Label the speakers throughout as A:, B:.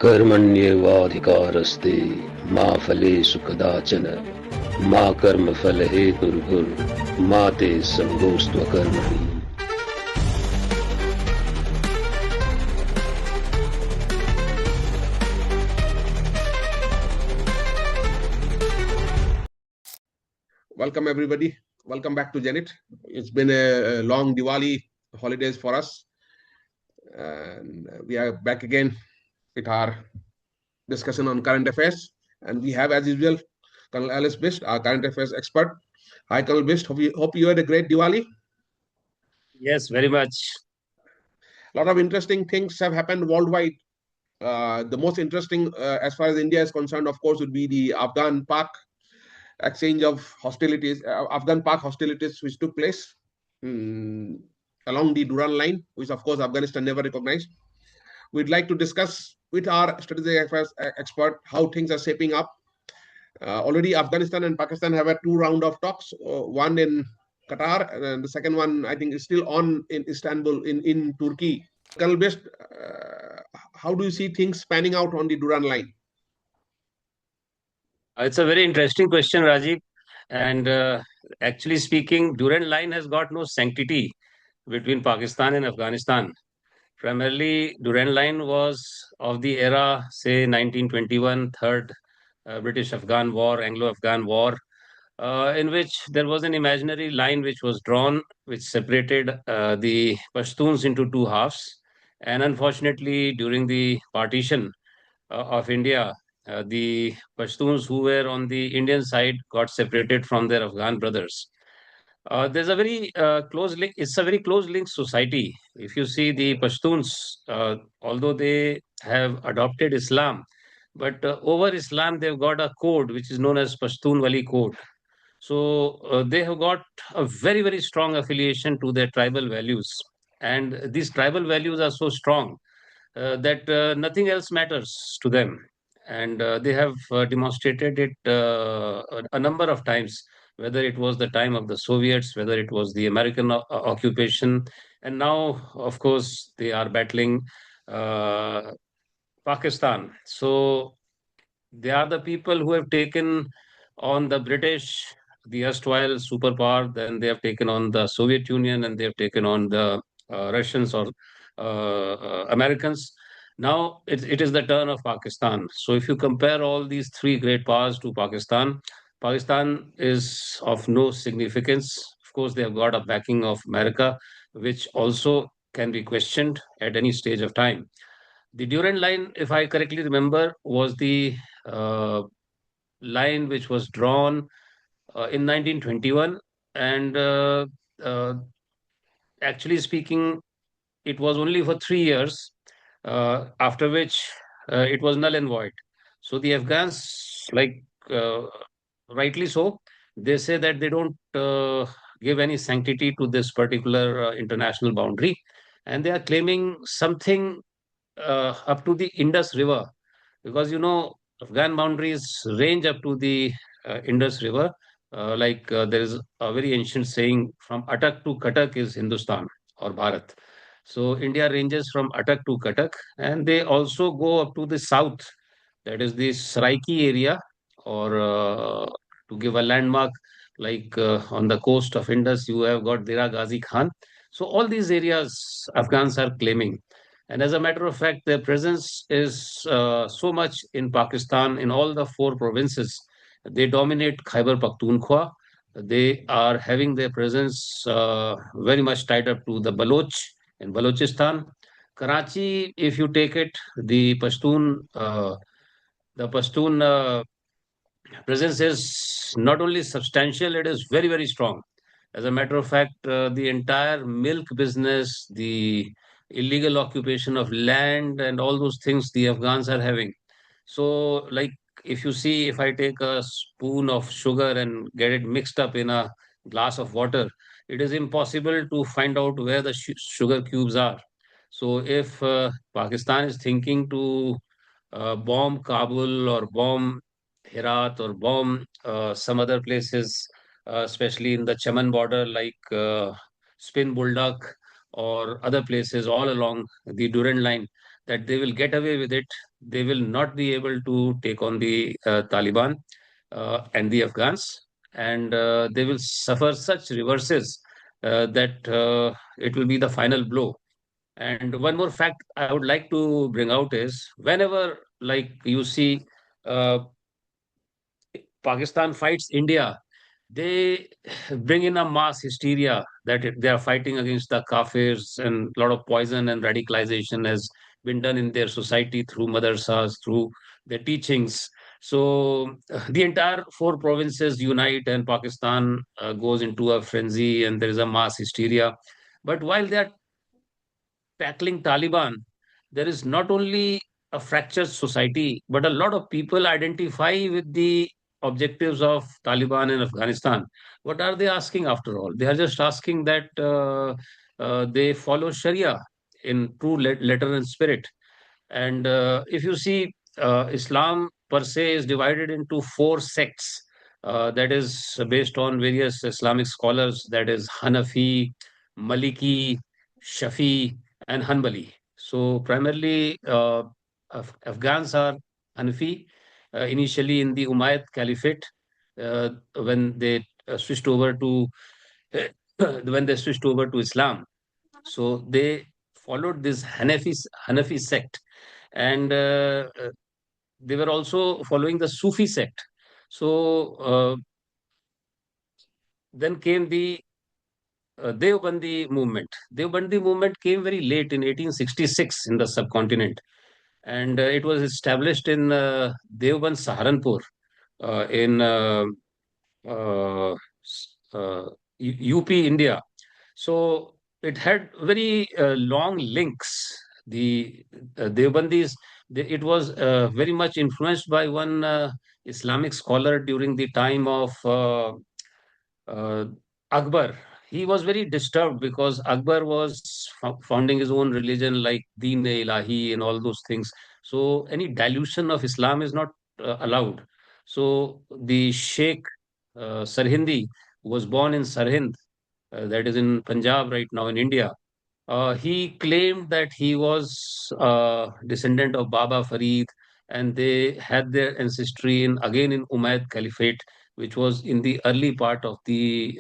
A: कर्मण्येवाधिकारस्ते मा फलेषु कदाचन मा कर्मफलहेतुर्भुर्मा ते संगोऽस्त्वकर्मणि.
B: Welcome everybody. Welcome back to Janet. It's been a long Diwali holidays for us, and we are back again with our discussion on current affairs. And we have, as usual, Colonel Alice Bist, our current affairs expert. Hi, Colonel Bist. Hope you had a great Diwali.
C: Yes, very much.
B: A lot of interesting things have happened worldwide. The most interesting, as far as India is concerned, of course, would be the Afghan-Pak exchange of hostilities, Afghan-Pak hostilities, which took place along the Durand Line, which of course Afghanistan never recognized. We'd like to discuss with our strategic affairs expert how things are shaping up. Already Afghanistan and Pakistan have had 2 rounds of talks, one in Qatar, and the second one I think is still on in Istanbul in Turkey. Colonel Best, how do you see things panning out on the Durand Line?
C: It's a very interesting question, Rajiv. And actually speaking, Durand Line has got no sanctity between Pakistan and Afghanistan. Primarily, Durand Line was of the era, say, 1921, Third British-Afghan War, Anglo-Afghan War, in which there was an imaginary line which was drawn, which separated the Pashtuns into 2 halves. And unfortunately, during the partition of India, the Pashtuns who were on the Indian side got separated from their Afghan brothers. There's a very close link. It's a very close linked society. If you see the Pashtuns, although they have adopted Islam, but over Islam they've got a code which is known as Pashtun Wali Code. So they have got a very, very strong affiliation to their tribal values. And these tribal values are so strong that nothing else matters to them. And they have demonstrated it a number of times, whether it was the time of the Soviets, whether it was the American occupation. And now, of course, they are battling uh, Pakistan. So they are the people who have taken on the British, the erstwhile superpower, then they have taken on the Soviet Union, and they have taken on the Russians or Americans. Now it is the turn of Pakistan. So if you compare all these 3 great powers to Pakistan, Pakistan is of no significance. Of course, they have got a backing of America, which also can be questioned at any stage of time. The Durand Line, if I correctly remember, was the uh, line which was drawn in 1921. And uh, actually speaking, it was only for 3 years, after which it was null and void. So the Afghans, like rightly so, they say that they don't give any sanctity to this particular international boundary, and they are claiming something up to the Indus River, because Afghan boundaries range up to the Indus River. There is a very ancient saying, from Atak to Katak is Hindustan or Bharat. So India ranges from Atak to Katak, and they also go up to the south, that is the Saraiki area, or to give a landmark, like on the coast of Indus, you have got Dera Ghazi Khan. So all these areas Afghans are claiming. And as a matter of fact, their presence is so much in Pakistan in all the 4 provinces. They dominate Khyber Pakhtunkhwa. They are having their presence very much tied up to the Baloch in Balochistan. Karachi, if you take it, the Pashtun presence is not only substantial, it is very, very strong. As a matter of fact, the entire milk business, the illegal occupation of land, and all those things the Afghans are having. So, like, if you see, if I take a spoon of sugar and get it mixed up in a glass of water, it is impossible to find out where the sugar cubes are. So, if Pakistan is thinking to bomb Kabul or bomb Herat or bomb some other places, especially in the Chaman border, like Spin Buldak or other places all along the Durand Line, that they will get away with it. They will not be able to take on the Taliban and the Afghans, and they will suffer such reverses that it will be the final blow. And one more fact I would like to bring out is whenever, like, you see uh, Pakistan fights India, they bring in a mass hysteria that they are fighting against the kafirs, and a lot of poison and radicalization has been done in their society through madrasas, through their teachings. So the entire four provinces unite, and Pakistan goes into a frenzy, and there is a mass hysteria. But while they are tackling Taliban, there is not only a fractured society, but a lot of people identify with the objectives of Taliban in Afghanistan. What are they asking after all? They are just asking that they follow Sharia in true letter and spirit. And if you see, Islam per se is divided into four sects. That is based on various Islamic scholars. That is Hanafi, Maliki, Shafi, and Hanbali. So primarily, Afghans are Hanafi. Initially in the Umayyad Caliphate, when they switched over to when they switched over to Islam, so they followed this Hanafi sect, and they were also following the Sufi sect. So then came the Deobandi movement. Deobandi movement came very late in 1866 in the subcontinent, and it was established in Deoband, Saharanpur, in uh, UP, India. So it had very long links. The Deobandis, it was very much influenced by one Islamic scholar during the time of uh, Akbar. He was very disturbed because Akbar was founding his own religion like Deen-e-Ilahi and all those things. So any dilution of Islam is not allowed. So the Sheikh Sarhindi was born in Sarhind, that is in Punjab right now in India. He claimed that he was a descendant of Baba Farid, and they had their ancestry in again in Umayyad Caliphate, which was in the early part of the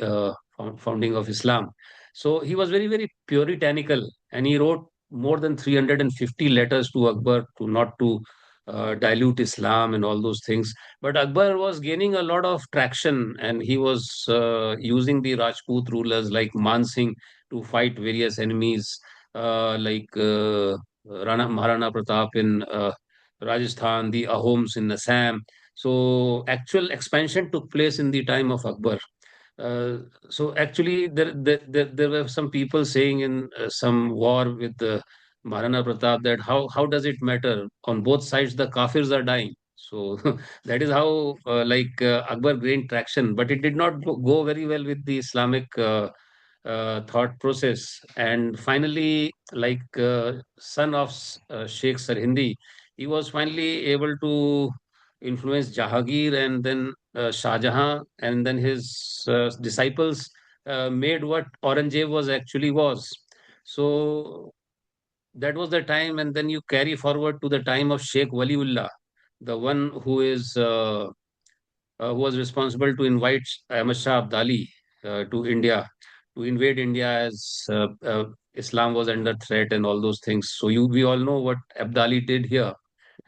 C: founding of Islam. So he was very, very puritanical, and he wrote more than 350 letters to Akbar to not to dilute Islam and all those things. But Akbar was gaining a lot of traction, and he was using the Rajput rulers like Man Singh to fight various enemies like Maharana Pratap in Rajasthan, the Ahoms in Assam. So actual expansion took place in the time of Akbar. So actually, there were some people saying in some war with Maharana Pratap that how does it matter? On both sides, the Kafirs are dying. So that is how Akbar gained traction, but it did not go very well with the Islamic thought process. And finally, son of Sheikh Sarhindi, he was finally able to influence Jahangir and then Shah Jahan, and then his disciples made what Aurangzeb was actually was. So that was the time, and then you carry forward to the time of Sheikh Waliullah, the one who was responsible to invite Ahmad Shah Abdali to India, to invade India as Islam was under threat and all those things. So we all know what Abdali did here,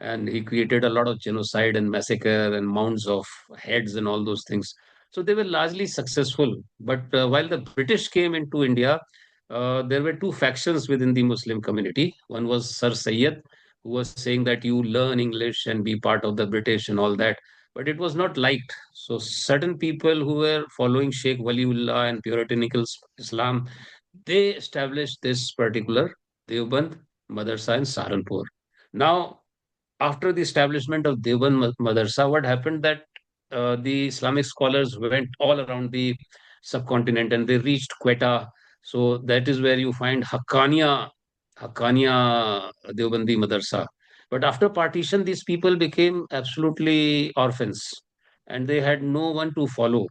C: and he created a lot of genocide and massacre and mounds of heads and all those things. So they were largely successful. But while the British came into India, there were two factions within the Muslim community. One was Sir Sayyid, who was saying that you learn English and be part of the British and all that, but it was not liked. So certain people who were following Sheikh Waliullah and puritanical Islam, they established this particular Deoband Madrasa in Saharanpur. Now, after the establishment of Deoband Madrasa, what happened that the Islamic scholars went all around the subcontinent and they reached Quetta. So that is where you find Haqqaniya Deobandi Madrasa. But after partition, these people became absolutely orphans, and they had no one to follow.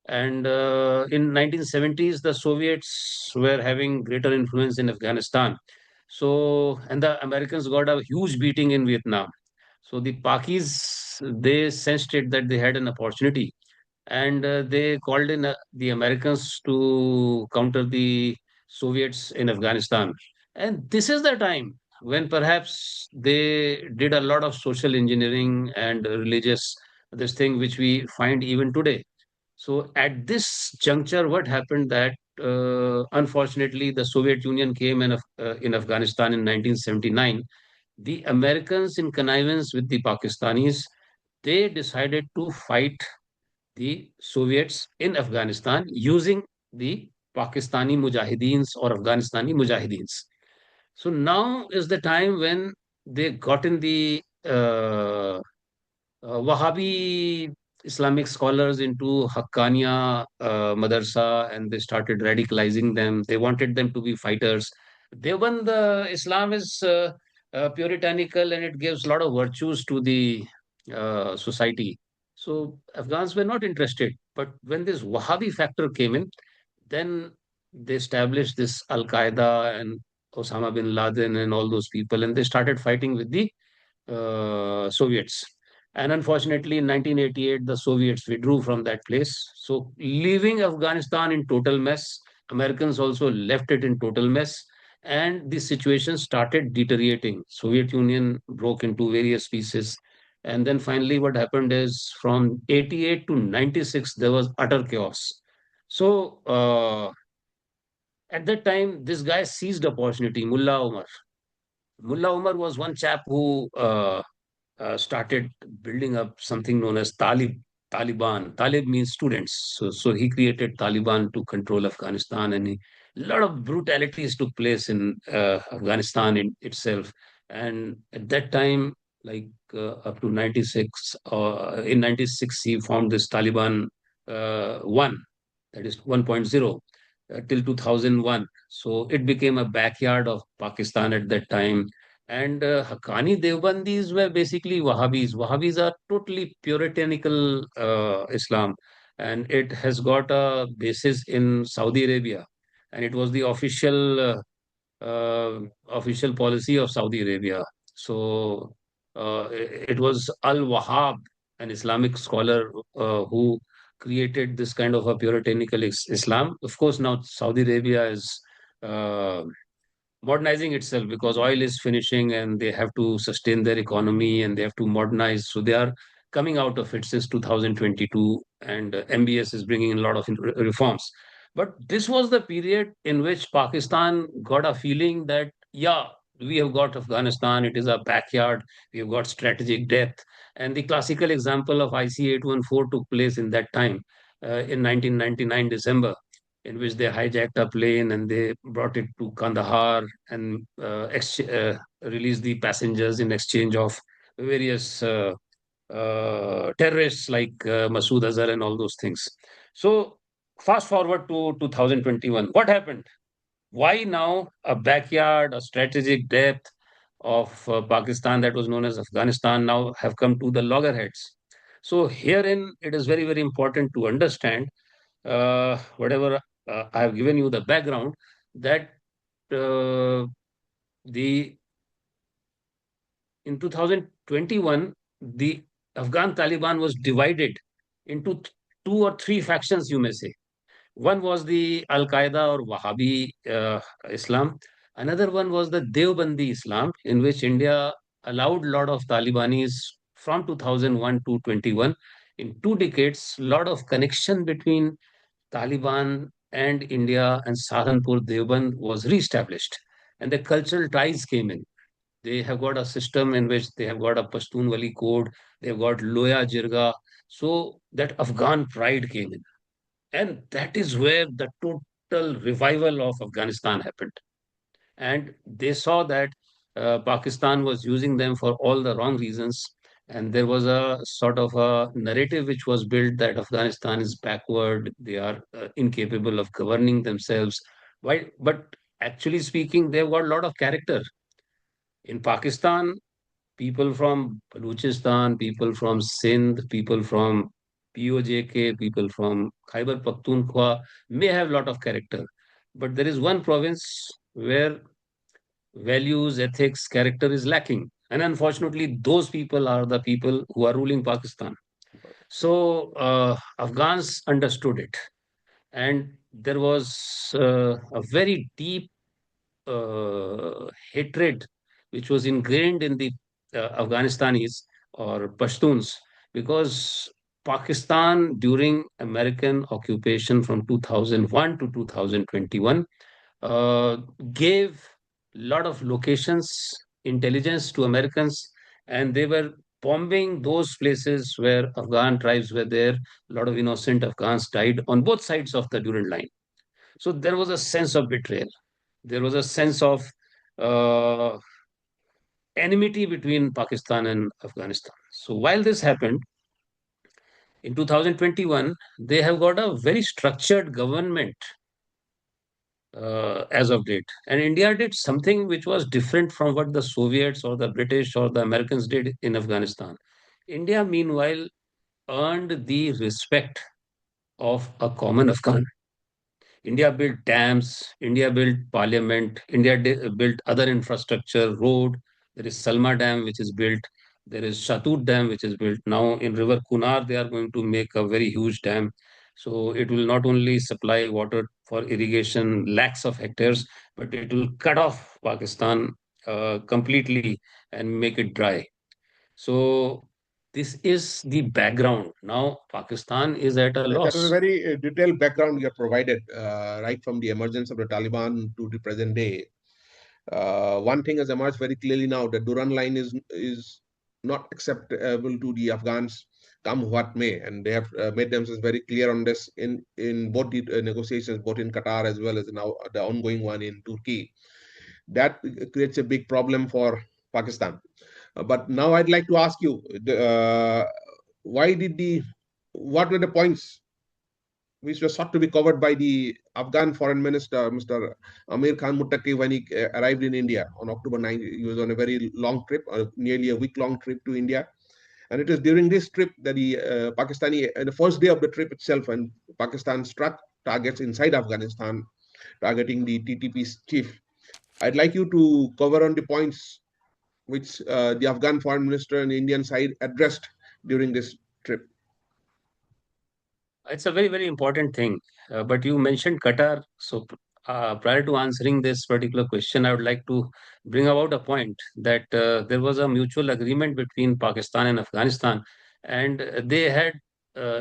C: And in 1970s, the Soviets were having greater influence in Afghanistan. So, and the Americans got a huge beating in Vietnam. So the Pakis, they sensed it that they had an opportunity, and they called in the Americans to counter the Soviets in Afghanistan. And this is the time when perhaps they did a lot of social engineering and religious this thing which we find even today. So at this juncture, what happened that unfortunately the Soviet Union came in Afghanistan in 1979. The Americans, in connivance with the Pakistanis, they decided to fight the Soviets in Afghanistan using the Pakistani Mujahideens or Afghanistani Mujahideens. So now is the time when they got in the Wahhabi Islamic scholars into Haqqaniya madrasa, and they started radicalizing them. They wanted them to be fighters. Deoband, the Islam is puritanical and it gives a lot of virtues to the society. So Afghans were not interested. But when this Wahhabi factor came in, then they established this Al Qaeda and Osama bin Laden and all those people, and they started fighting with the Soviets. And unfortunately, in 1988, the Soviets withdrew from that place. So, leaving Afghanistan in total mess, Americans also left it in total mess, and the situation started deteriorating. Soviet Union broke into various pieces. And then finally, what happened is from 88 to 96, there was utter chaos. So, at that time, this guy seized opportunity, Mullah Omar. Mullah Omar was one chap who started building up something known as Taliban. Talib means students. So he created Taliban to control Afghanistan, and a lot of brutalities took place in Afghanistan in itself. And at that time, like up to 96, in 96, he formed this Taliban 1, that is 1.0, till 2001. So it became a backyard of Pakistan at that time, and Haqqani Deobandis were basically Wahhabis. Wahhabis are totally puritanical Islam, and it has got a basis in Saudi Arabia, and it was the official policy of Saudi Arabia. So it was Al Wahhab, an Islamic scholar who created this kind of a puritanical Islam. Of course, now Saudi Arabia is uh, modernizing itself because oil is finishing and they have to sustain their economy and they have to modernize. So they are coming out of it since 2022, and MBS is bringing in a lot of reforms. But this was the period in which Pakistan got a feeling that, yeah, we have got Afghanistan, it is our backyard, we have got strategic depth. And the classical example of IC 814 took place in that time, in 1999 December, in which they hijacked a plane and they brought it to Kandahar and released the passengers in exchange of various terrorists like Masood Azhar and all those things. So, fast forward to 2021. What happened? Why now a backyard, a strategic depth of Pakistan that was known as Afghanistan now have come to the loggerheads? So, herein it is very, very important to understand whatever I have given you the background, that uh, the in 2021 the Afghan Taliban was divided into two or three factions, you may say. One was the Al Qaeda or Wahhabi Islam. Another one was the Deobandi Islam, in which India allowed a lot of Talibanis from 2001 to 21. In 2 decades, a lot of connection between Taliban and India and Saharanpur Deoband was reestablished, and the cultural ties came in. They have got a system in which they have got a Pashtunwali code, they have got Loya Jirga, so that Afghan pride came in. And that is where the total revival of Afghanistan happened. And they saw that Pakistan was using them for all the wrong reasons. And there was a sort of a narrative which was built that Afghanistan is backward, they are incapable of governing themselves. Why? But actually speaking, they've got a lot of character. In Pakistan, people from Baluchistan, people from Sindh, people from POJK, people from Khyber Pakhtunkhwa may have a lot of character. But there is one province values, ethics, character is lacking. And unfortunately, those people are the people who are ruling Pakistan. So Afghans understood it. And there was a very deep hatred which was ingrained in the Afghanistanis or Pashtuns, because Pakistan during American occupation from 2001 to 2021 uh, gave a lot of locations, intelligence to Americans, and they were bombing those places where Afghan tribes were there. A lot of innocent Afghans died on both sides of the Durand Line. So there was a sense of betrayal. There was a sense of uh, enmity between Pakistan and Afghanistan. So while this happened in 2021, they have got a very structured government as of date. And India did something which was different from what the Soviets or the British or the Americans did in Afghanistan. India, meanwhile, earned the respect of a common Afghan. India built dams, India built parliament, built other infrastructure, road. There is Salma Dam, which is built. There is Shatut Dam, which is built. Now in River Kunar, they are going to make a very huge dam. So it will not only supply water for irrigation, lakhs of hectares, but it will cut off Pakistan completely and make it dry. So this is the background. Now Pakistan is at a
B: That was a
C: loss.
B: very detailed background you have provided, right from the emergence of the Taliban to the present day. One thing has emerged very clearly now: the Durand Line is not acceptable to the Afghans, come what may, and they have made themselves very clear on this in both the negotiations, both in Qatar as well as now the ongoing one in Turkey. That creates a big problem for Pakistan. But now I'd like to ask you, why did the what were the points which was sought to be covered by the Afghan Foreign Minister, Mr. Amir Khan Muttaqi, when he arrived in India on October 9th? He was on a very long trip, nearly a week-long trip to India. And it is during this trip that the Pakistani, the first day of the trip itself, and Pakistan struck targets inside Afghanistan, targeting the TTP's chief. I'd like you to cover on the points which the Afghan Foreign Minister and the Indian side addressed during this trip.
C: It's a very, very important thing. But you mentioned Qatar. So, prior to answering this particular question, I would like to bring about a point that there was a mutual agreement between Pakistan and Afghanistan, and they had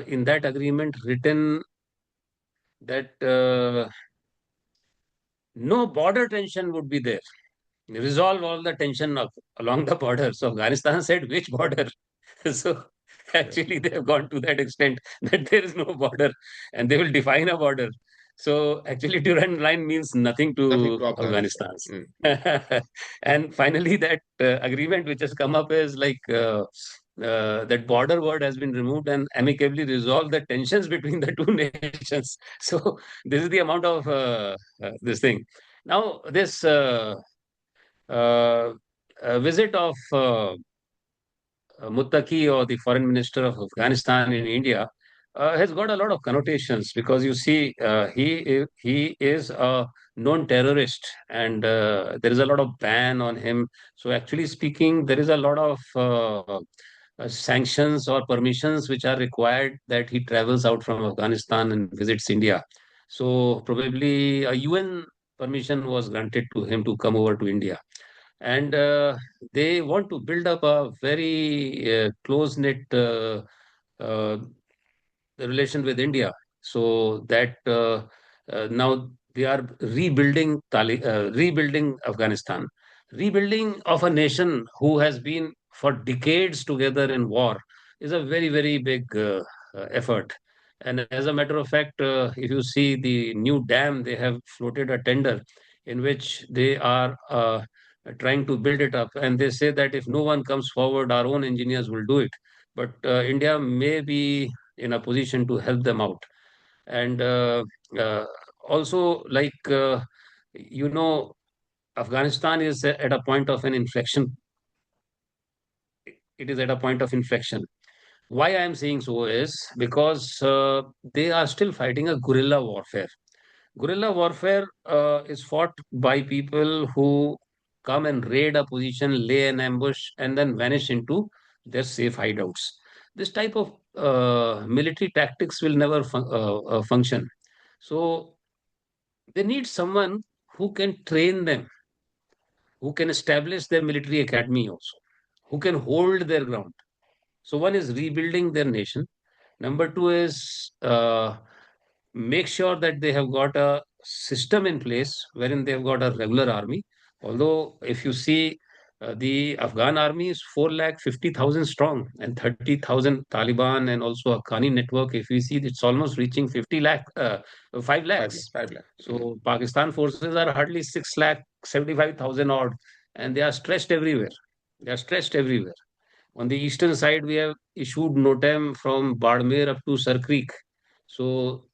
C: in that agreement written that no border tension would be there. Resolve all the tension along the border. So Afghanistan said, which border? So actually, they have gone to that extent that there is no border and they will define a border. So actually, Durand Line means nothing
B: Nothing
C: to
B: to Afghanistan.
C: Afghanistan. And finally, that agreement which has come up is like that border word has been removed and amicably resolve the tensions between the two nations. So this is the amount of this thing. Now, this uh, visit of Muttaqi, or the foreign minister of Afghanistan in India, has got a lot of connotations, because you see, he is a known terrorist, and there is a lot of ban on him. So actually speaking, there is a lot of sanctions or permissions which are required that he travels out from Afghanistan and visits India. So probably a UN permission was granted to him to come over to India, and they want to build up a very close knit uh, relation with India, so that now they are rebuilding Afghanistan, rebuilding of a nation who has been for decades together in war is a very, very big effort. And as a matter of fact, if you see the new dam, they have floated a tender in which they are trying to build it up, and they say that if no one comes forward, our own engineers will do it. But India may be in a position to help them out. And uh, also, like, you know, Afghanistan is at a point of an inflection. It is at a point of inflection. Why I am saying so is because they are still fighting a guerrilla warfare. Guerrilla warfare is fought by people who come and raid a position, lay an ambush, and then vanish into their safe hideouts. This type of military tactics will never function. So they need someone who can train them, who can establish their military academy also, who can hold their ground. So one is rebuilding their nation. Number two is make sure that they have got a system in place wherein they've got a regular army. Although, if you see, the Afghan army is 450,000 strong and 30,000 Taliban and also Afghani network. If we see, it's almost reaching 50 lakh, 5
B: 5 lakh,
C: lakhs.
B: 5 lakh.
C: So Pakistan forces are hardly 6 lakh 75,000 odd, and they are stretched everywhere. They are stretched everywhere. On the eastern side, we have issued NOTAM from Badmer up to Sir Creek. So,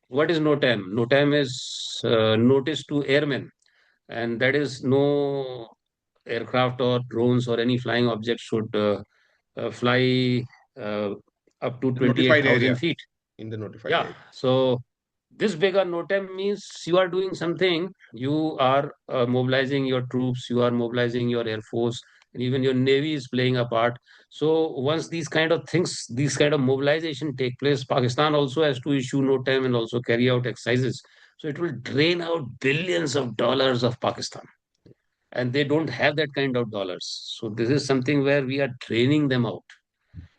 C: what is NOTAM? NOTAM is notice to airmen, and that is no aircraft or drones or any flying object should fly uh, up to
B: The notified
C: 28,000
B: area.
C: feet.
B: In the notified
C: Yeah.
B: area.
C: So, this bigger NOTAM means you are doing something, you are mobilizing your troops, you are mobilizing your air force, and even your navy is playing a part. So once these kind of things, these kind of mobilization take place, Pakistan also has to issue NOTAM and also carry out exercises. So it will drain out billions of dollars of Pakistan, and they don't have that kind of dollars. So this is something where we are draining them out.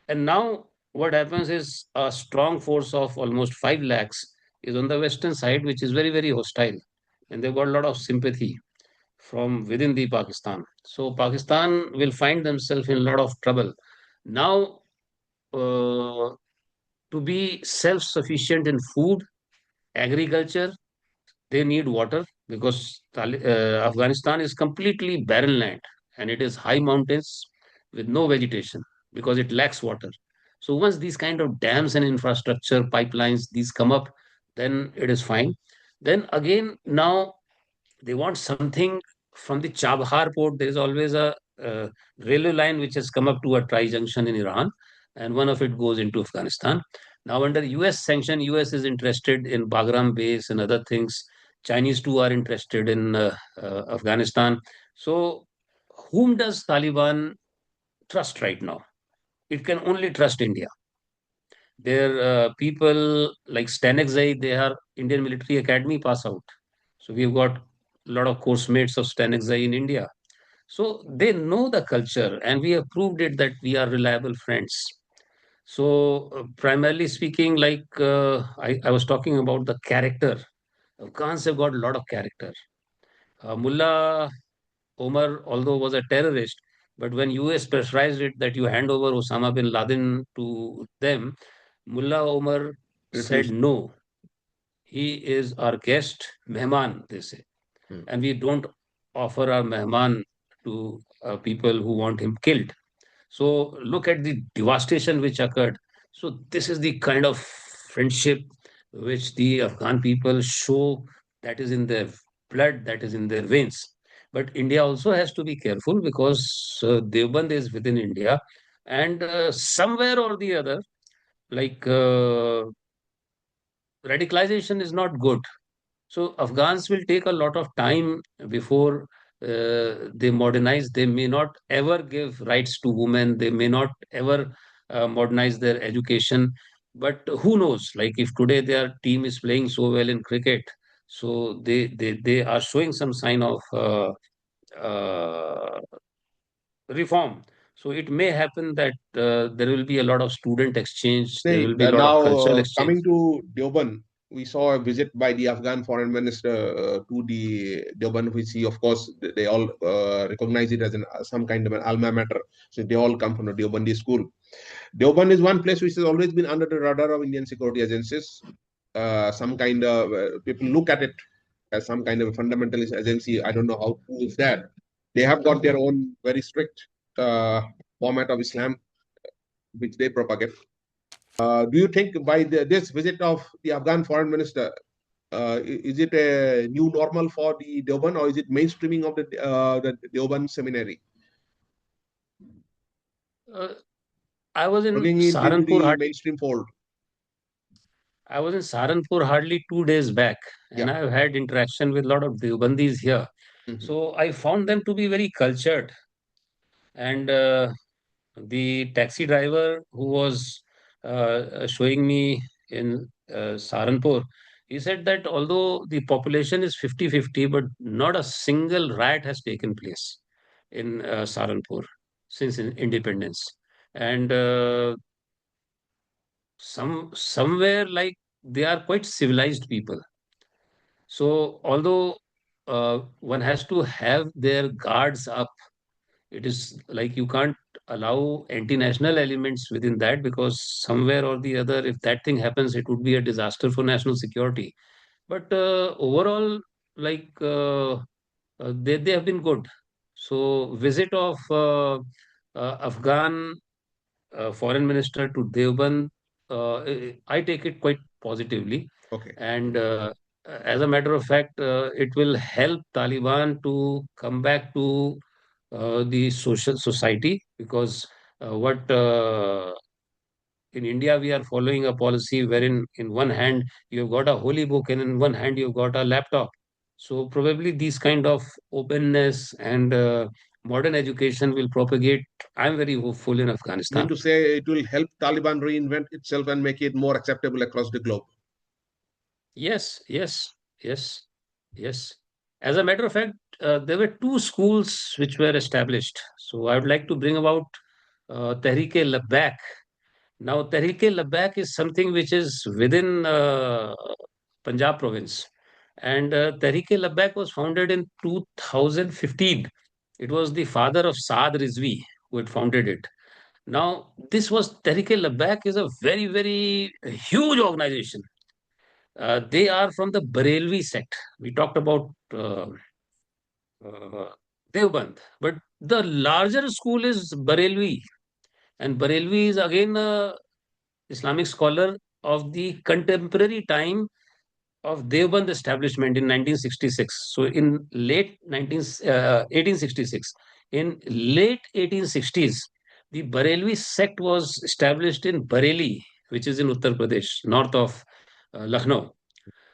C: And now what happens is a strong force of almost 5 lakhs is on the western side, which is very, very hostile. And they've got a lot of sympathy from within the Pakistan. So Pakistan will find themselves in a lot of trouble. Now, uh, to be self-sufficient in food, agriculture, they need water because Afghanistan is completely barren land and it is high mountains with no vegetation because it lacks water. So once these kind of dams and infrastructure pipelines these come up, then it is fine. Then again, now they want something from the Chabahar port. There is always a railway line which has come up to a tri-junction in Iran, and one of it goes into Afghanistan. Now, under US sanction, US is interested in Bagram base and other things. Chinese too are interested in Afghanistan. So, whom does Taliban trust right now? It can only trust India. Their people like Stanexai, they are Indian Military Academy pass out. So we've got a lot of course mates of Stanexai in India. So they know the culture, and we have proved it that we are reliable friends. So primarily speaking, like I was talking about the character. Afghans have got a lot of character. Mullah Omar, although was a terrorist, but when US pressurized it that you hand over Osama bin Laden to them, Mullah Omar said
B: Refused.
C: no. He is our guest, mehman, they say.
B: Hmm.
C: And we don't offer our mehman to people who want him killed. So look at the devastation which occurred. So this is the kind of friendship which the Afghan people show, that is in their blood, that is in their veins. But India also has to be careful because Deoband is within India, and somewhere or the other, like radicalization is not good. So Afghans will take a lot of time before they modernize. They may not ever give rights to women. They may not ever modernize their education. But who knows? Like if today their team is playing so well in cricket, so they are showing some sign of uh, reform. So it may happen that there will be a lot of student exchange. There
B: See,
C: will be a lot of
B: now
C: cultural exchange.
B: coming to Deoband, we saw a visit by the Afghan foreign minister to the Deoband, which he, of course, they all recognize it as some kind of an alma mater. So they all come from the Deobandi school. Deoband is one place which has always been under the radar of Indian security agencies. Some kind of people look at it as some kind of a fundamentalist agency. I don't know how true is that. They have got their own very strict format of Islam, which they propagate. Do you think by this visit of the Afghan foreign minister, is it a new normal for the Deoband, or is it mainstreaming of the Deoband seminary,
C: Uh, I was in
B: bringing it into the
C: Saharanpur.
B: mainstream fold?
C: I was in Saharanpur hardly 2 days back, and
B: Yeah.
C: I've had interaction with a lot of Deobandis here. So I found them to be very cultured. And the taxi driver who was showing me in Saharanpur, he said that although the population is 50-50, but not a single riot has taken place in Saharanpur since independence. And somewhere like they are quite civilized people. So although one has to have their guards up, it is like you can't allow anti-national elements within that, because somewhere or the other, if that thing happens, it would be a disaster for national security. But overall, like they have been good. So visit of Afghan foreign minister to Deoband, I take it quite positively.
B: Okay.
C: And as a matter of fact, it will help Taliban to come back to the social society, because what in India we are following a policy wherein in one hand you've got a holy book and in one hand you've got a laptop. So probably these kind of openness and modern education will propagate. I'm very hopeful in
B: Mean
C: Afghanistan.
B: to say it will help Taliban reinvent itself and make it more acceptable across the globe.
C: Yes, yes, yes, yes. As a matter of fact, there were two schools which were established. So I would like to bring about Tehreek-e-Labbaik. Now, Tehreek-e-Labbaik is something which is within Punjab province. And Tehreek-e-Labbaik was founded in 2015. It was the father of Saad Rizvi who had founded it. Now, this was Tehreek-e-Labbaik is a very, very huge organization. They are from the Barelvi sect. We talked about uh, Deoband, but the larger school is Barelvi, and Barelvi is again a Islamic scholar of the contemporary time of Deoband establishment in 1966. So in late 1866, in late 1860s, the Barelvi sect was established in Bareilly, which is in Uttar Pradesh, north of Lucknow.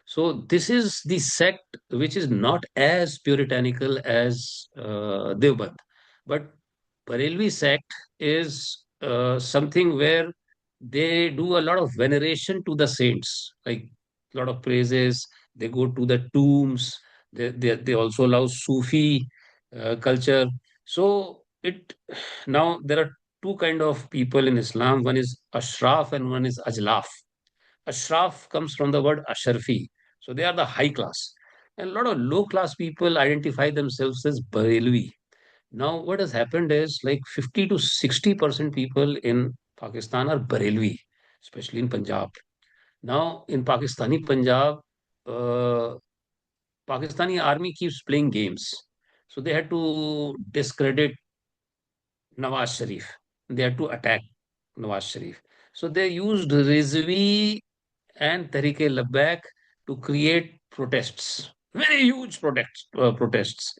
C: So this is the sect which is not as puritanical as Deoband, but Barelvi sect is something where they do a lot of veneration to the saints, like a lot of praises. They go to the tombs. They also allow Sufi culture. So it now there are two kind of people in Islam. One is Ashraf and one is Ajlaf. Ashraf comes from the word Asharfi. So they are the high class. And a lot of low class people identify themselves as Barelvi. Now, what has happened is like 50 to 60% people in Pakistan are Barelvi, especially in Punjab. Now, in Pakistani Punjab, uh, Pakistani army keeps playing games. So they had to discredit Nawaz Sharif. They had to attack Nawaz Sharif. So they used Rizvi and Tehreek-e-Labbaik to create protests, very huge protests.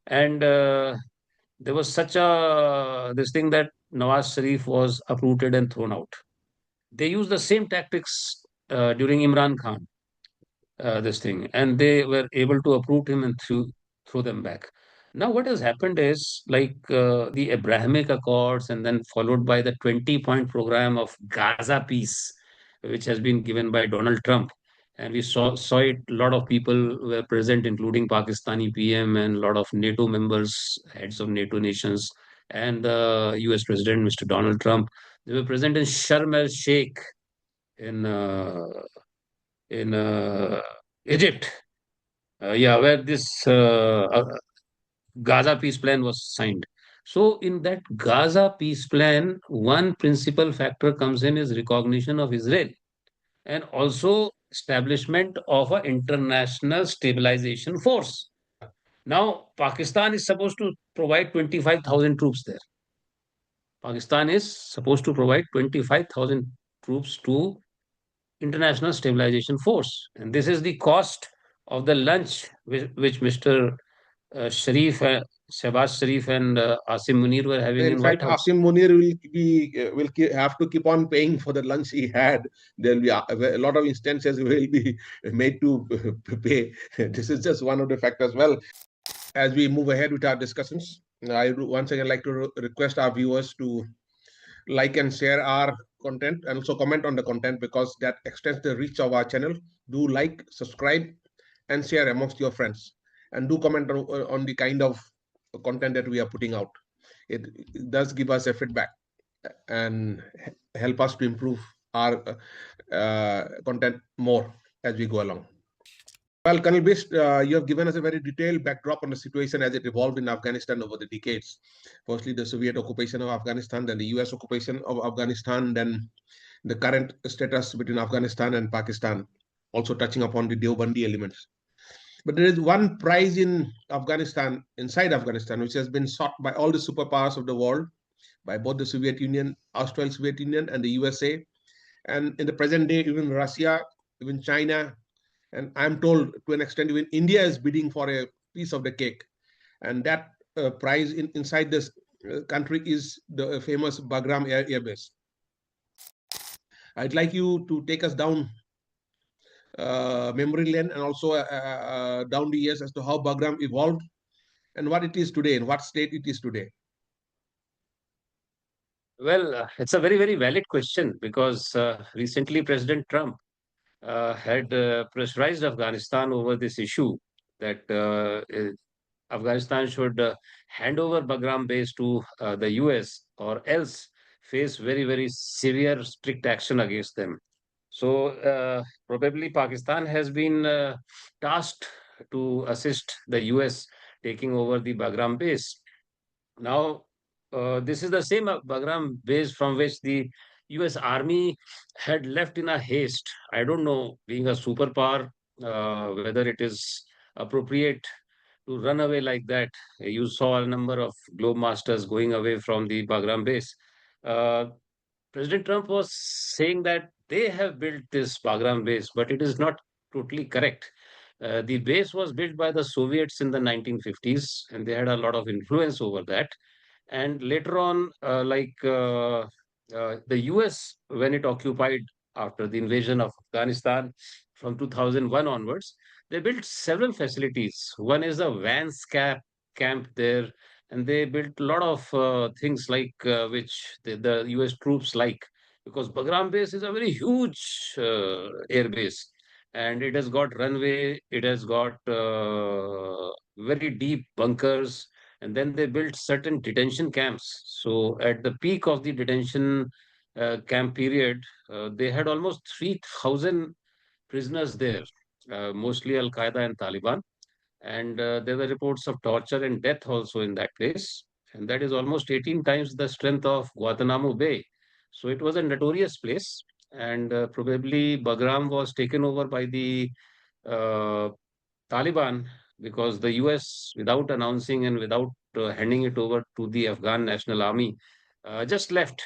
C: And there was such a this thing that Nawaz Sharif was uprooted and thrown out. They used the same tactics during Imran Khan, this thing, and they were able to uproot him and throw them back. Now, what has happened is like the Abrahamic Accords, and then followed by the 20-point program of Gaza peace, which has been given by Donald Trump. And we saw it. A lot of people were present, including Pakistani PM and a lot of NATO members, heads of NATO nations, and the U.S. President, Mr. Donald Trump. They were present in Sharm el Sheikh in Egypt. Yeah, where this Gaza peace plan was signed. So, in that Gaza peace plan, one principal factor comes in is recognition of Israel and also establishment of an international stabilization force. Now, Pakistan is supposed to provide 25,000 troops there. Pakistan is supposed to provide 25,000 troops to International Stabilization Force. And this is the cost of the lunch which Mr. Sharif, Shehbaz Sharif, and Asim Munir were having
B: In
C: in
B: fact,
C: White House.
B: Asim Munir will have to keep on paying for the lunch he had. There will be a lot of instances will be made to pay. This is just one of the factors. Well, as we move ahead with our discussions, I would once again like to request our viewers to like and share our content and also comment on the content because that extends the reach of our channel. Do like, subscribe, and share amongst your friends. And do comment on the kind of content that we are putting out. It does give us a feedback and help us to improve our content more as we go along. Well, Colonel Bist, you have given us a very detailed backdrop on the situation as it evolved in Afghanistan over the decades. Firstly, the Soviet occupation of Afghanistan, then the US occupation of Afghanistan, then the current status between Afghanistan and Pakistan, also touching upon the Deobandi elements. But there is one prize in Afghanistan, inside Afghanistan, which has been sought by all the superpowers of the world, by both the Soviet Union, Austral Soviet Union, and the USA. And in the present day, even Russia, even China, and I'm told to an extent even India is bidding for a piece of the cake. And that prize inside this country is the famous Bagram Air Base. I'd like you to take us down memory lane and also down the years as to how Bagram evolved and what it is today, and what state it is today.
C: Well, it's a very, very valid question because recently President Trump had pressurized Afghanistan over this issue that Afghanistan should hand over Bagram base to the US or else face very, very severe, strict action against them. So, probably Pakistan has been tasked to assist the US taking over the Bagram base. Now, this is the same Bagram base from which the US Army had left in a haste. I don't know, being a superpower, whether it is appropriate to run away like that. You saw a number of globe masters going away from the Bagram base. Uh, President Trump was saying that they have built this Bagram base, but it is not totally correct. The base was built by the Soviets in the 1950s, and they had a lot of influence over that. And later on, the US, when it occupied after the invasion of Afghanistan from 2001 onwards, they built several facilities. One is a camp there, and they built a lot of things like which the US troops like, because Bagram base is a very huge air base, and it has got runway, it has got very deep bunkers, and then they built certain detention camps. So at the peak of the detention camp period, they had almost 3,000 prisoners there, mostly Al Qaeda and Taliban. And there were reports of torture and death also in that place. And that is almost 18 times the strength of Guantanamo Bay. So it was a notorious place. And probably Bagram was taken over by the uh, Taliban because the US, without announcing and without handing it over to the Afghan National Army, just left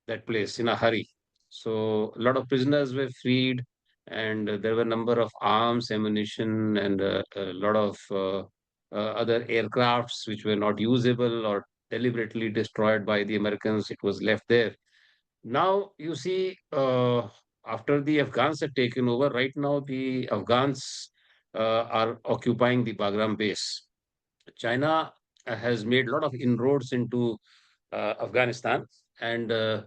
C: that place in a hurry. So a lot of prisoners were freed, and there were a number of arms, ammunition, and a lot of other aircrafts which were not usable or deliberately destroyed by the Americans. It was left there. Now you see, after the Afghans have taken over, right now the Afghans are occupying the Bagram base. China has made a lot of inroads into Afghanistan, and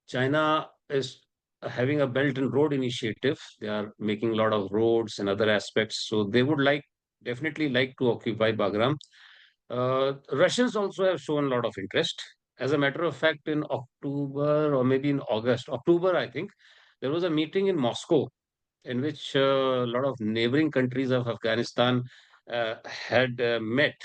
C: China is having a Belt and Road initiative. They are making a lot of roads and other aspects, so they would definitely like to occupy Bagram. Russians also have shown a lot of interest. As a matter of fact, in October or maybe in August, October, I think, there was a meeting in Moscow in which a lot of neighboring countries of Afghanistan had met.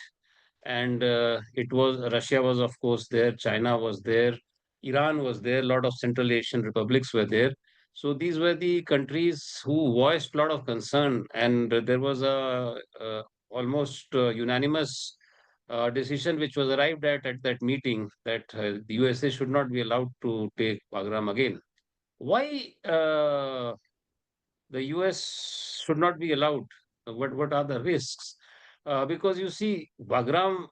C: And it was Russia was, of course, there, China was there, Iran was there, a lot of Central Asian republics were there. So these were the countries who voiced a lot of concern, and there was a almost unanimous decision which was arrived at that meeting that the USA should not be allowed to take Bagram again. Why the US should not be allowed? What are the risks? Because you see, Bagram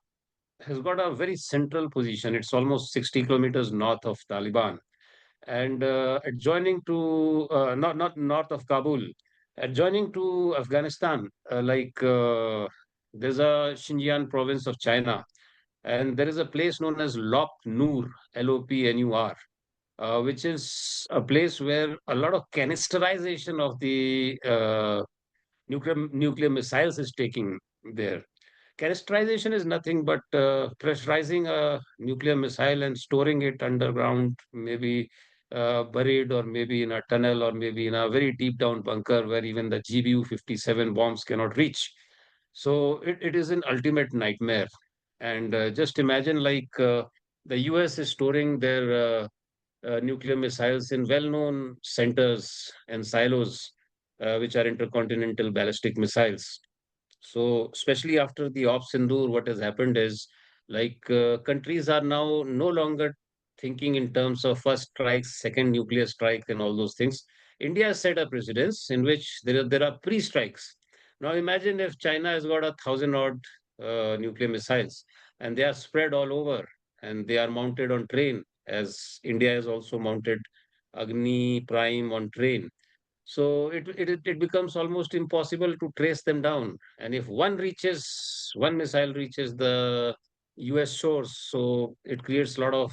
C: has got a very central position. It's almost 60 kilometers north of Taliban and adjoining to not north of Kabul, adjoining to Afghanistan, like There's a Xinjiang province of China, and there is a place known as Lop Nur, Lopnur, which is a place where a lot of canisterization of the nuclear missiles is taking there. Canisterization is nothing but pressurizing a nuclear missile and storing it underground, maybe buried, or maybe in a tunnel, or maybe in a very deep down bunker where even the GBU 57 bombs cannot reach. So it is an ultimate nightmare. And just imagine, like, the US is storing their nuclear missiles in well known centers and silos, which are intercontinental ballistic missiles. So, especially after the Op Sindoor, what has happened is, like, countries are now no longer thinking in terms of first strikes, second nuclear strike, and all those things. India has set a precedence in which there are pre-strikes. Now, imagine if China has got 1,000 odd nuclear missiles, and they are spread all over, and they are mounted on train, as India has also mounted Agni Prime on train. So it becomes almost impossible to trace them down. And if one missile reaches the US shores, so it creates a lot of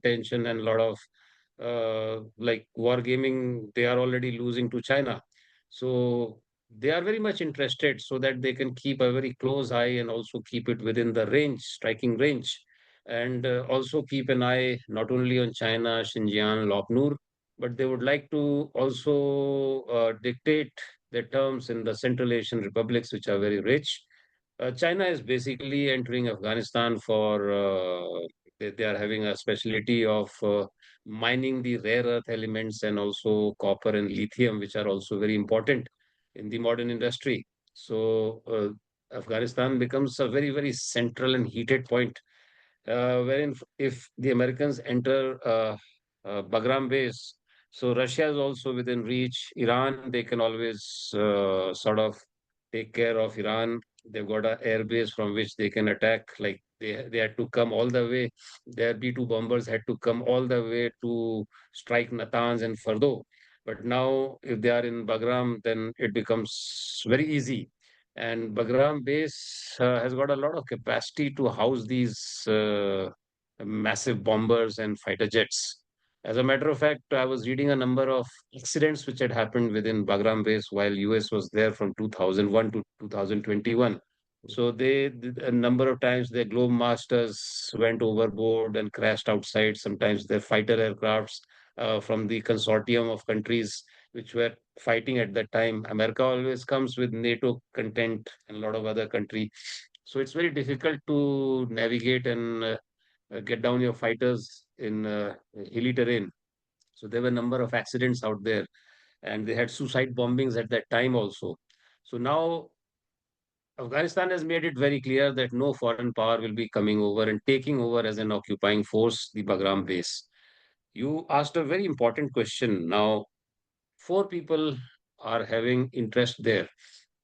C: tension and a lot of like wargaming. They are already losing to China. So they are very much interested so that they can keep a very close eye and also keep it within the range, striking range. And also keep an eye not only on China, Xinjiang, Lopnur, but they would like to also dictate their terms in the Central Asian republics, which are very rich. China is basically entering Afghanistan for, they are having a specialty of mining the rare earth elements and also copper and lithium, which are also very important in the modern industry. So, Afghanistan becomes a very, very central and heated point, wherein if the Americans enter Bagram base, so Russia is also within reach. Iran, they can always sort of take care of Iran. They've got an air base from which they can attack. Like, they had to come all the way. Their B-2 bombers had to come all the way to strike Natanz and Fardo. But now, if they are in Bagram, then it becomes very easy. And Bagram base has got a lot of capacity to house these massive bombers and fighter jets. As a matter of fact, I was reading a number of accidents which had happened within Bagram base while US was there from 2001 to 2021. So a number of times their globe masters went overboard and crashed outside. Sometimes their fighter aircrafts from the consortium of countries which were fighting at that time. America always comes with NATO content and a lot of other country. So it's very difficult to navigate and get down your fighters in hilly terrain. So there were a number of accidents out there, and they had suicide bombings at that time also. So now Afghanistan has made it very clear that no foreign power will be coming over and taking over as an occupying force the Bagram base. You asked a very important question. Now, four people are having interest there.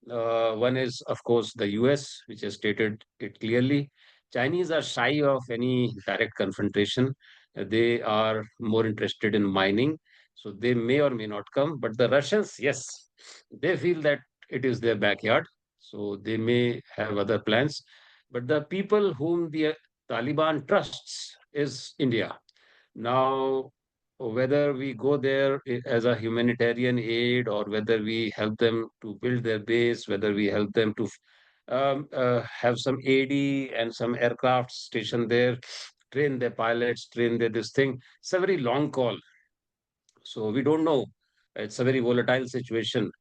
C: One is, of course, the US, which has stated it clearly. Chinese are shy of any direct confrontation. They are more interested in mining. So they may or may not come. But the Russians, yes, they feel that it is their backyard. So they may have other plans. But the people whom the Taliban trusts is India. Now, whether we go there as a humanitarian aid, or whether we help them to build their base, whether we help them to have some AD and some aircraft stationed there, train their pilots, train their this thing, it's a very long call. So we don't know. It's a very volatile situation.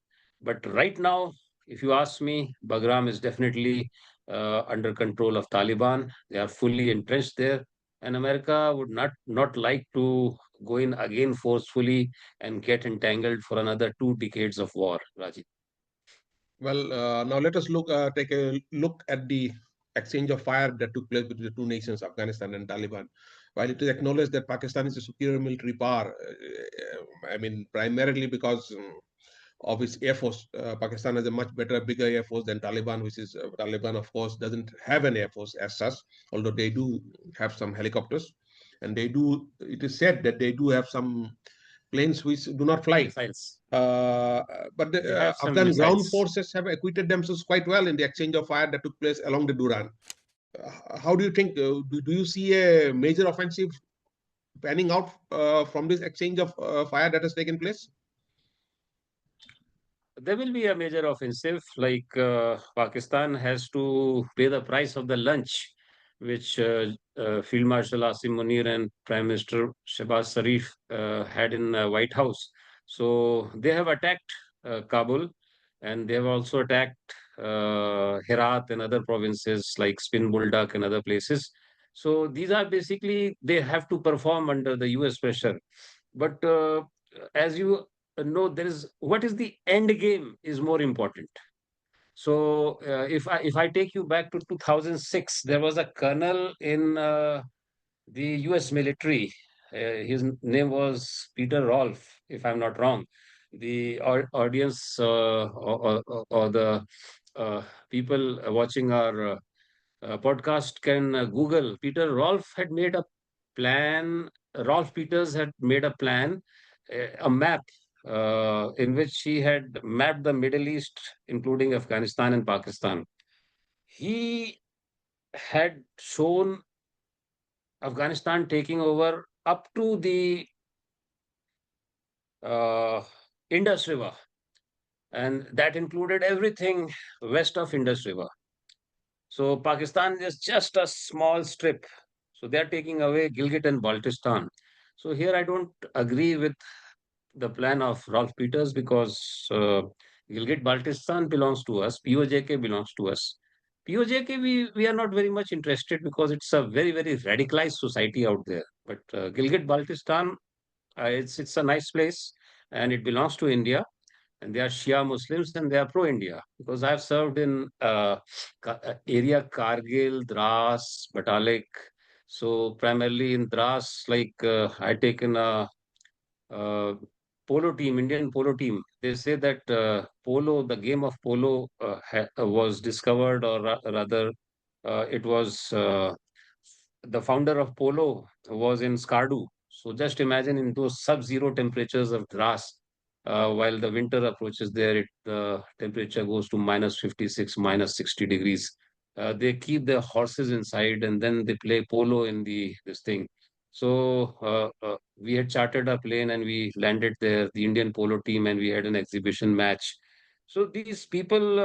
C: But right now, if you ask me, Bagram is definitely under control of Taliban. They are fully entrenched there. And America would not like to go in again forcefully and get entangled for another 2 decades of war, Rajiv.
B: Well, now let us take a look at the exchange of fire that took place between the two nations, Afghanistan and Taliban. While it is acknowledged that Pakistan is a superior military power, I mean, primarily because of its air force, Pakistan has a much better, bigger air force than Taliban, which is Taliban, of course, doesn't have an air force as such, although they do have some helicopters, and they do. It is said that they do have some planes which do not fly.
C: Missiles.
B: But the
C: They have some
B: Afghan ground
C: missiles.
B: forces have acquitted themselves quite well in the exchange of fire that took place along the Durand. How do you think? Do you see a major offensive panning out from this exchange of fire that has taken place?
C: There will be a major offensive, like Pakistan has to pay the price of the lunch, which Field Marshal Asim Munir and Prime Minister Shehbaz Sharif had in White House. So they have attacked Kabul, and they have also attacked Herat and other provinces like Spin Buldak and other places. So these are basically, they have to perform under the US pressure. But as you know, there is, what is the end game is more important. So if I take you back to 2006, there was a colonel in the US military. His name was Peter Rolfe, if I'm not wrong. The audience or the people watching our podcast can Google. Peter Rolfe had made a plan. Rolf Peters had made a plan, a map in which he had mapped the Middle East, including Afghanistan and Pakistan. He had shown Afghanistan taking over up to the uh, Indus River, and that included everything west of Indus River. So Pakistan is just a small strip. So they are taking away Gilgit and Baltistan. So here I don't agree with the plan of Rolf Peters, because Gilgit Baltistan belongs to us, POJK belongs to us. POJK, we are not very much interested because it's a very, very radicalized society out there. But Gilgit Baltistan, it's a nice place, and it belongs to India, and they are Shia Muslims, and they are pro-India, because I've served in area Kargil, Dras, Batalik. So primarily in Dras, like I taken a uh, polo team, Indian polo team. They say that polo, the game of polo, was discovered, or rather, it was the founder of polo was in Skardu. So just imagine in those sub-zero temperatures of Dras, while the winter approaches there, the temperature goes to minus 56, minus 60 degrees. They keep their horses inside, and then they play polo in the this thing. So we had chartered a plane and we landed there, the Indian polo team, and we had an exhibition match. So these people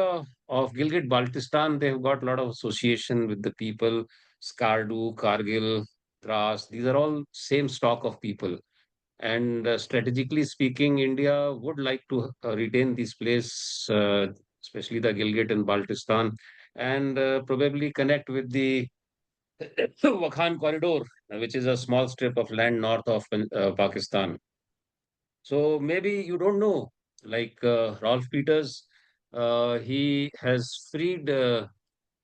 C: of Gilgit Baltistan, they've got a lot of association with the people, Skardu, Kargil, Dras. These are all same stock of people. And strategically speaking, India would like to retain this place, especially the Gilgit and Baltistan, and probably connect with the Wakhan corridor, which is a small strip of land north of Pakistan. So maybe you don't know, like Rolf Peters, he has freed,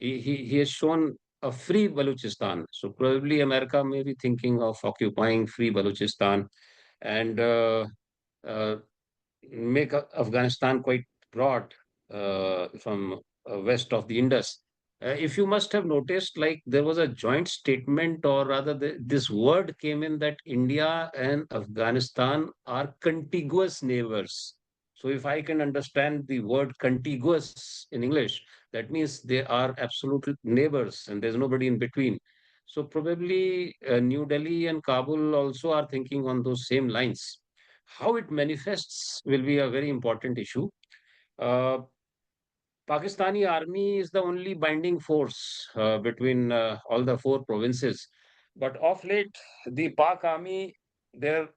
C: he has shown a free Balochistan. So probably America may be thinking of occupying free Balochistan, and uh, make Afghanistan quite broad from west of the Indus. If you must have noticed, like there was a joint statement, or rather, this word came in that India and Afghanistan are contiguous neighbors. So, if I can understand the word contiguous in English, that means they are absolute neighbors and there's nobody in between. So, probably New Delhi and Kabul also are thinking on those same lines. How it manifests will be a very important issue. Uh, Pakistani army is the only binding force between all the four provinces. But of late, the Pak army, their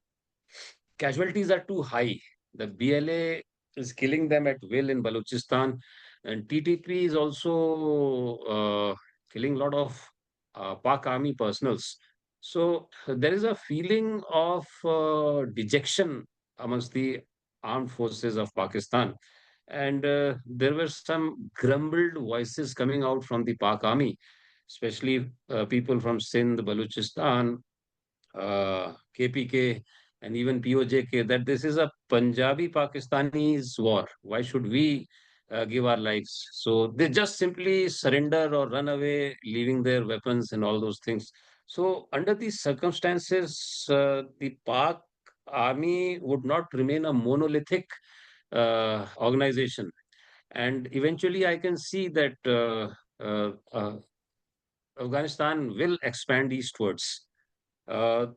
C: casualties are too high. The BLA is killing them at will in Balochistan, and TTP is also killing a lot of Pak army personals. So there is a feeling of dejection amongst the armed forces of Pakistan. And there were some grumbled voices coming out from the Pak army, especially people from Sindh, Balochistan, KPK, and even POJK, that this is a Punjabi Pakistanis war. Why should we give our lives? So they just simply surrender or run away, leaving their weapons and all those things. So under these circumstances, the Pak army would not remain a monolithic organization. And eventually, I can see that uh, uh, Afghanistan will expand eastwards. Uh,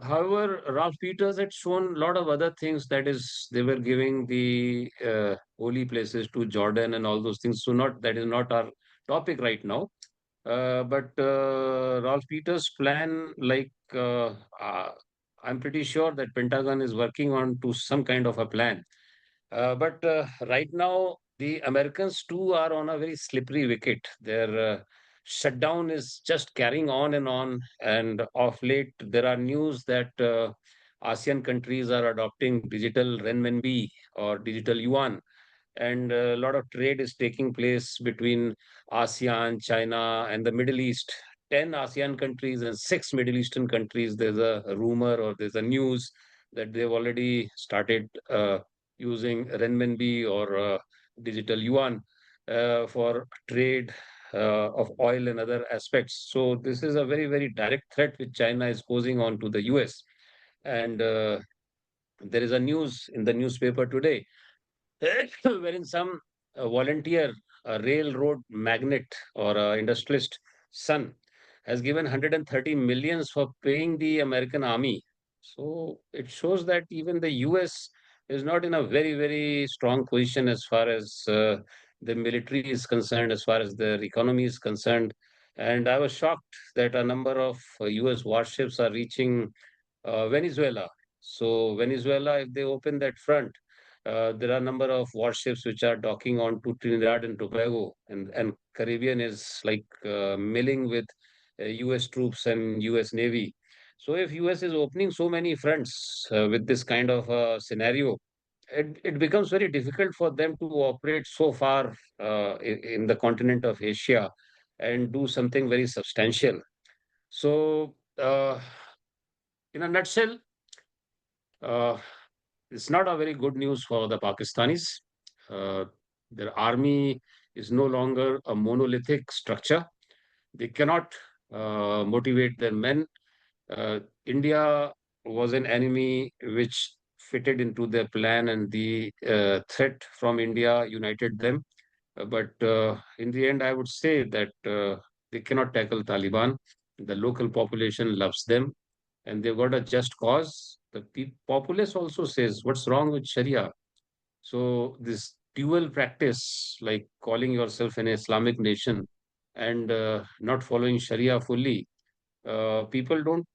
C: However, Ralph Peters had shown a lot of other things. That is, they were giving the holy places to Jordan and all those things. So, not that is not our topic right now. But Ralph Peters' plan, I'm pretty sure that Pentagon is working on to some kind of a plan. But right now, the Americans too are on a very slippery wicket. Their shutdown is just carrying on and on. And of late, there are news that ASEAN countries are adopting digital renminbi or digital yuan, and a lot of trade is taking place between ASEAN, China, and the Middle East. 10 ASEAN countries and 6 Middle Eastern countries. There's a rumor or there's a news that they've already started using renminbi or digital yuan for trade of oil and other aspects. So this is a very, very direct threat which China is posing on to the US. And there is a news in the newspaper today wherein some volunteer, a railroad magnate or a industrialist son, has given 130 millions for paying the American army. So it shows that even the US is not in a very, very strong position as far as the military is concerned, as far as their economy is concerned. And I was shocked that a number of US warships are reaching Venezuela. So Venezuela, if they open that front, there are a number of warships which are docking on to Trinidad and Tobago, and Caribbean is like milling with U.S. troops and U.S. Navy. So if U.S. is opening so many fronts with this kind of scenario, it becomes very difficult for them to operate so far in the continent of Asia and do something very substantial. So, in a nutshell, uh, it's not a very good news for the Pakistanis. Uh, their army is no longer a monolithic structure. They cannot motivate their men. India was an enemy which fitted into their plan, and the threat from India united them. But in the end, I would say that they cannot tackle Taliban. The local population loves them, and they've got a just cause. The populace also says, "What's wrong with Sharia?" So this dual practice, like calling yourself an Islamic nation and not following Sharia fully, people don't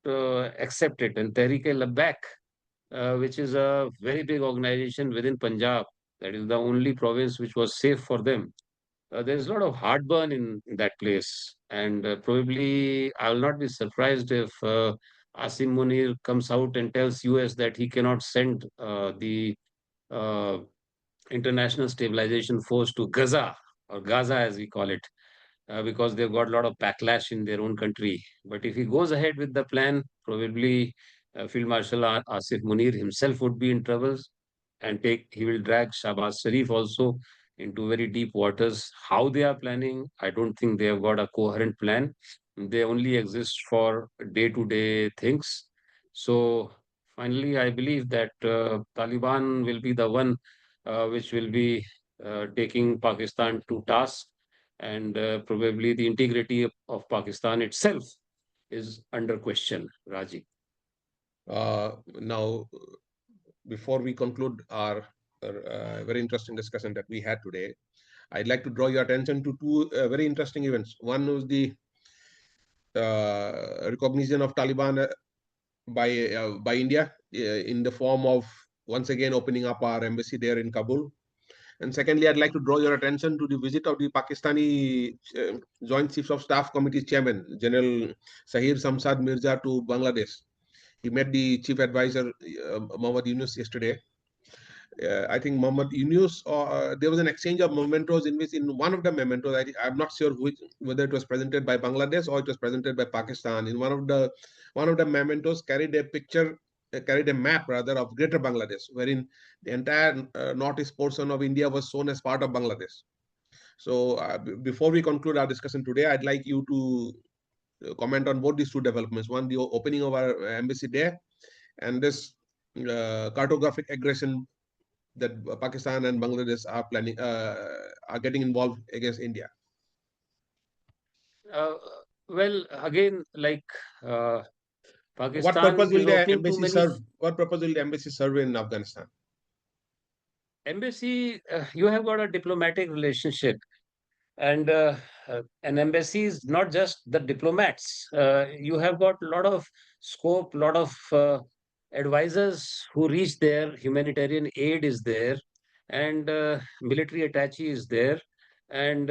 C: accept it. And Tehreek-e-Labbaik, which is a very big organization within Punjab, that is the only province which was safe for them. There's a lot of heartburn in that place, and probably I will not be surprised if Asim Munir comes out and tells US that he cannot send the uh, International Stabilization Force to Gaza, or Gaza as we call it, because they've got a lot of backlash in their own country. But if he goes ahead with the plan, probably Field Marshal Asif Munir himself would be in trouble, and he will drag Shahbaz Sharif also into very deep waters. How they are planning, I don't think they have got a coherent plan. They only exist for day-to-day things. So finally, I believe that Taliban will be the one which will be taking Pakistan to task, and probably the integrity of Pakistan itself is under question, Raji.
B: Now, before we conclude our very interesting discussion that we had today, I'd like to draw your attention to two very interesting events. One was the recognition of Taliban by India in the form of once again opening up our embassy there in Kabul. And secondly, I'd like to draw your attention to the visit of the Pakistani Joint Chiefs of Staff Committee Chairman, General Sahir Samsad Mirza, to Bangladesh. He met the Chief Advisor, Mohammad Yunus, yesterday. I think Mohammad Yunus, there was an exchange of mementos in which, in one of the mementos, I'm not sure whether it was presented by Bangladesh or it was presented by Pakistan. In one of the mementos carried a picture, carried a map rather of Greater Bangladesh, wherein the entire northeast portion of India was shown as part of Bangladesh. So before we conclude our discussion today, I'd like you to comment on both these two developments. One, the opening of our embassy there, and this cartographic aggression that Pakistan and Bangladesh are planning, are getting involved against India?
C: Uh, well, again, like
B: What purpose
C: Pakistan
B: will
C: is
B: the
C: opening too
B: embassy
C: many
B: serve? What purpose will the embassy serve in Afghanistan?
C: embassy. You have got a diplomatic relationship, and an embassy is not just the diplomats. You have got a lot of scope, lot of advisors who reach there. Humanitarian aid is there, and military attaché is there, and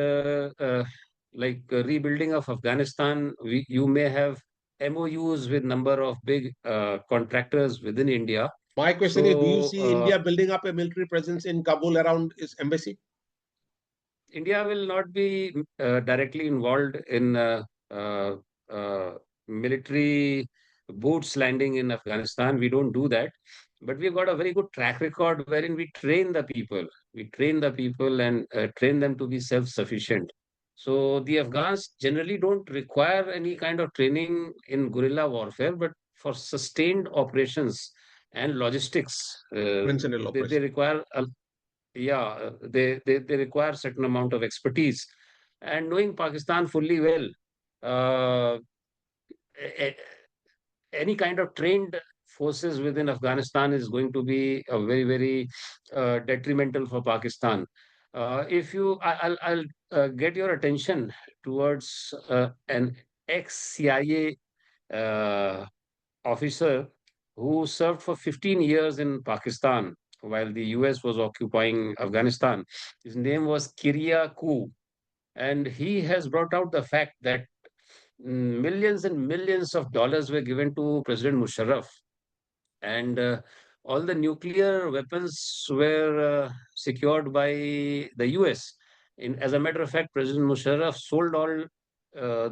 C: like rebuilding of Afghanistan. You may have MOUs with number of big contractors within India.
B: My question is, do you
C: So
B: see India building up a military presence in Kabul around its embassy?
C: India will not be directly involved in uh, uh, military boots landing in Afghanistan. We don't do that. But we've got a very good track record wherein we train the people. We train the people and train them to be self sufficient. So the Afghans generally don't require any kind of training in guerrilla warfare, but for sustained operations and logistics,
B: Conventional
C: they
B: operation.
C: require a yeah, they require certain amount of expertise. And knowing Pakistan fully well, uh, a- a- any kind of trained forces within Afghanistan is going to be very detrimental for Pakistan. If you, I'll get your attention towards an ex-CIA officer who served for 15 years in Pakistan while the US was occupying Afghanistan. His name was Kiria Ku, and he has brought out the fact that millions and millions of dollars were given to President Musharraf, and all the nuclear weapons were secured by the US. As a matter of fact, President Musharraf sold all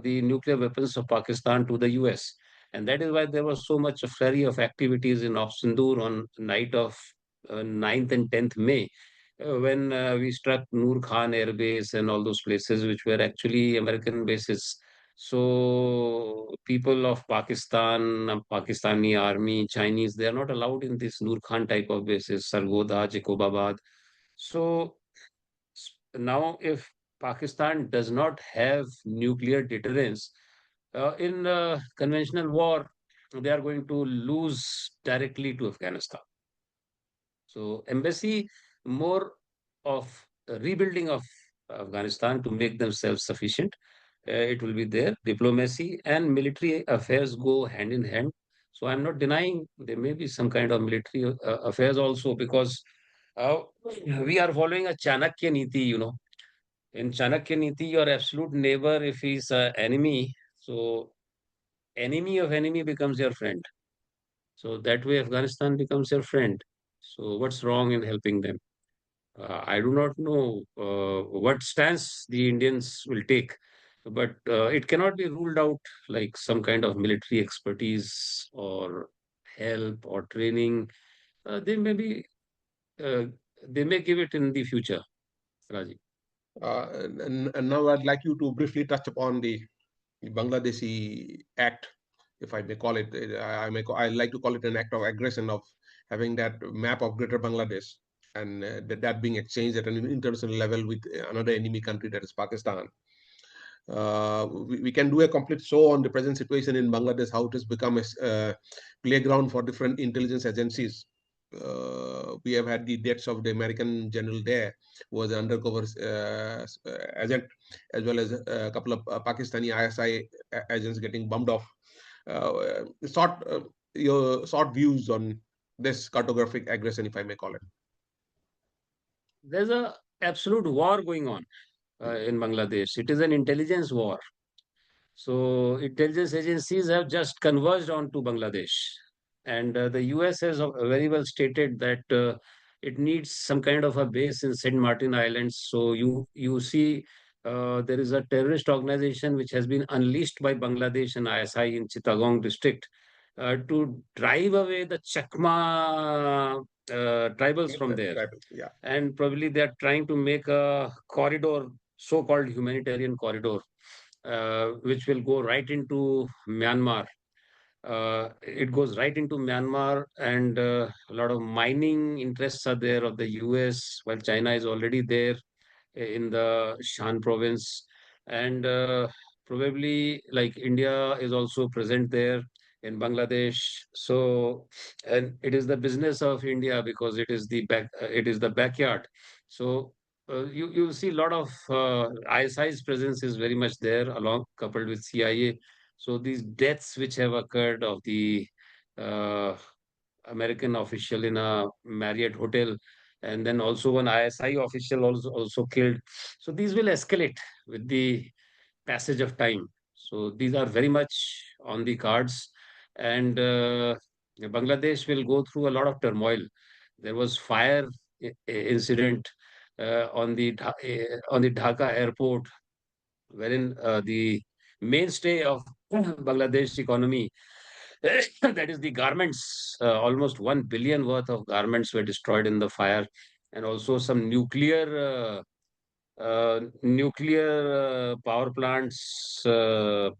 C: the nuclear weapons of Pakistan to the US. And that is why there was so much a flurry of activities in Sindoor on night of 9th and 10th May, when we struck Noor Khan Air Base and all those places, which were actually American bases. So people of Pakistan, Pakistani army, Chinese, they are not allowed in this Nur Khan type of bases, Sargodha, Jacobabad. So now if Pakistan does not have nuclear deterrence, in conventional war, they are going to lose directly to Afghanistan. So embassy more of rebuilding of Afghanistan to make them self-sufficient. It will be there. Diplomacy and military affairs go hand in hand. So I'm not denying there may be some kind of military affairs also, because uh, we are following a Chanakya Niti, In Chanakya Niti, your absolute neighbor, if he's enemy, so enemy of enemy becomes your friend. So that way Afghanistan becomes your friend. So what's wrong in helping them? I do not know what stance the Indians will take, but it cannot be ruled out like some kind of military expertise or help or training. They may be, uh, they may give it in the future, Raji.
B: And now I'd like you to briefly touch upon the Bangladeshi act, if I may call it. I like to call it an act of aggression of having that map of Greater Bangladesh, and that being exchanged at an international level with another enemy country, that is Pakistan. We can do a complete show on the present situation in Bangladesh, how it has become a playground for different intelligence agencies. We have had the deaths of the American general there, who was an undercover agent, as well as a couple of Pakistani ISI agents getting bumped off. Uh, short, your short views on this cartographic aggression, if I may call it.
C: There's a absolute war going on in Bangladesh. It is an intelligence war. So intelligence agencies have just converged onto Bangladesh, and the US has very well stated that it needs some kind of a base in Saint Martin Islands. So you see, there is a terrorist organization which has been unleashed by Bangladesh and ISI in Chittagong district to drive away the Chakma tribals from there,
B: Yeah.
C: and probably they are trying to make a corridor, so-called humanitarian corridor, which will go right into Myanmar. It goes right into Myanmar, and a lot of mining interests are there of the US, while China is already there in the Shan province, and probably like India is also present there in Bangladesh. So, and it is the business of India because it is the backyard. So. You'll see a lot of ISI's presence is very much there, along coupled with CIA. So these deaths which have occurred of the uh, American official in a Marriott hotel, and then also one ISI official also killed. So these will escalate with the passage of time. So these are very much on the cards, and Bangladesh will go through a lot of turmoil. There was fire incident on the Dhaka airport, wherein the mainstay of Bangladesh economy, that is the garments, almost 1 billion worth of garments were destroyed in the fire, and also some nuclear power plants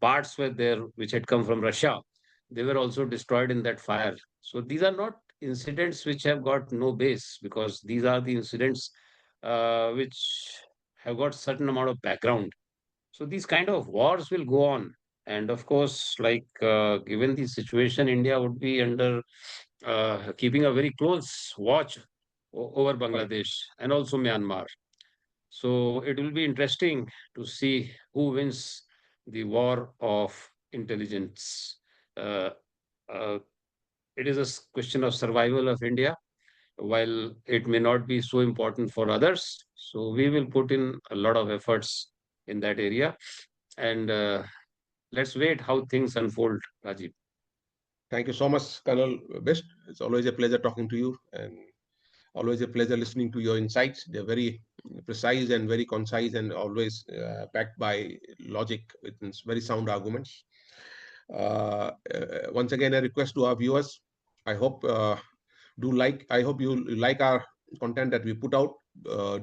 C: parts were there which had come from Russia. They were also destroyed in that fire. So these are not incidents which have got no base, because these are the incidents which have got certain amount of background. So these kind of wars will go on. And of course, like given the situation, India would be under keeping a very close watch over
B: Correct.
C: Bangladesh and also Myanmar. So it will be interesting to see who wins the war of intelligence. Uh, uh, it is a question of survival of India, while it may not be so important for others. So we will put in a lot of efforts in that area. And let's wait how things unfold, Rajiv.
B: Thank you so much, Colonel Best. It's always a pleasure talking to you, and always a pleasure listening to your insights. They're very precise and very concise, and always backed by logic with very sound arguments. Once again, a request to our viewers. I hope I hope you like our content that we put out.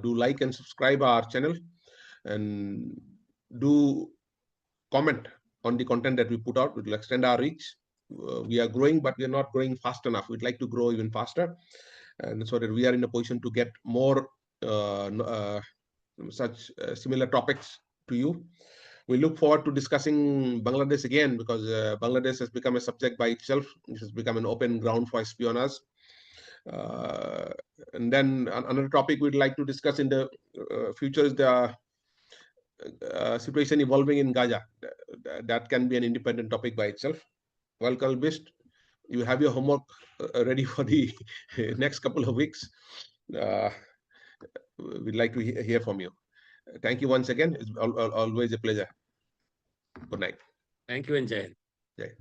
B: Do like and subscribe our channel, and do comment on the content that we put out. It will extend our reach. We are growing, but we are not growing fast enough. We'd like to grow even faster, and so that we are in a position to get more such similar topics to you. We look forward to discussing Bangladesh again, because Bangladesh has become a subject by itself. It has become an open ground for espionage. Uh, and then another topic we'd like to discuss in the future is the situation evolving in Gaza. That can be an independent topic by itself. Well, Kalbist, you have your homework ready for the next couple of weeks. Uh, we'd like to hear from you. Thank you once again. It's always a pleasure. Good night.
C: Thank you and Jai.
B: Jai.